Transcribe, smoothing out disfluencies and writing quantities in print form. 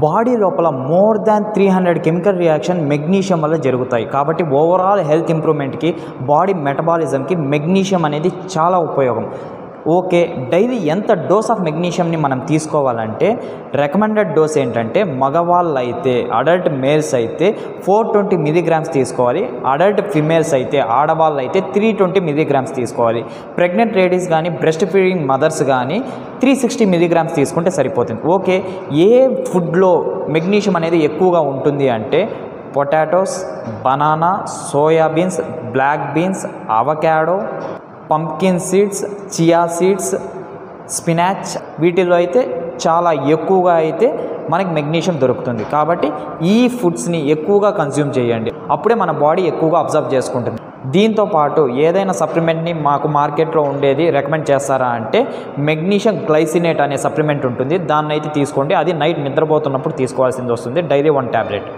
Body లోపల more than 300 chemical reaction magnesium వల్ల జరుగుతాయి. కాబట్టి ఓవరాల్ హెల్త్ ఇంప్రూవ్మెంట్కి, బాడీ మెటబాలిజంకి మెగ్నీషియం అనేది చాలా ఉపయోగం. ఓకే, డైలీ ఎంత డోస్ ఆఫ్ మెగ్నీషియంని మనం తీసుకోవాలంటే రికమెండెడ్ డోస్ ఏంటంటే మగవాళ్ళు అయితే అడల్ట్ మేల్స్ అయితే 420 మిలీగ్రామ్స్ తీసుకోవాలి. అడల్ట్ ఫిమేల్స్ అయితే ఆడవాళ్ళు అయితే 320 మిలీగ్రామ్స్ తీసుకోవాలి. ప్రెగ్నెంట్ లేడీస్ కానీ బ్రెస్ట్ ఫీడింగ్ మదర్స్ కానీ 360 మిలీగ్రామ్స్ తీసుకుంటే సరిపోతుంది. ఓకే, ఏ ఫుడ్లో మెగ్నీషియం అనేది ఎక్కువగా ఉంటుంది అంటే potatoes, banana, soybeans, black beans, avocado, pumpkin seeds, chia seeds, spinach, వీటిల్లో అయితే చాలా ఎక్కువగా అయితే మనకి మెగ్నీషియం దొరుకుతుంది. కాబట్టి ఈ ఫుడ్స్ని ఎక్కువగా కన్జ్యూమ్ చేయండి, అప్పుడే మన బాడీ ఎక్కువగా అబ్జర్వ్ చేసుకుంటుంది. దీంతో పాటు ఏదైనా సప్లిమెంట్ని మాకు మార్కెట్లో ఉండేది రికమెండ్ చేస్తారా అంటే మెగ్నీషియం గ్లైసినేట్ అనే సప్లిమెంట్ ఉంటుంది, దాన్ని అయితే తీసుకోండి. అది నైట్ నిద్రపోతున్నప్పుడు తీసుకోవాల్సింది వస్తుంది, డైలీ 1 టాబ్లెట్.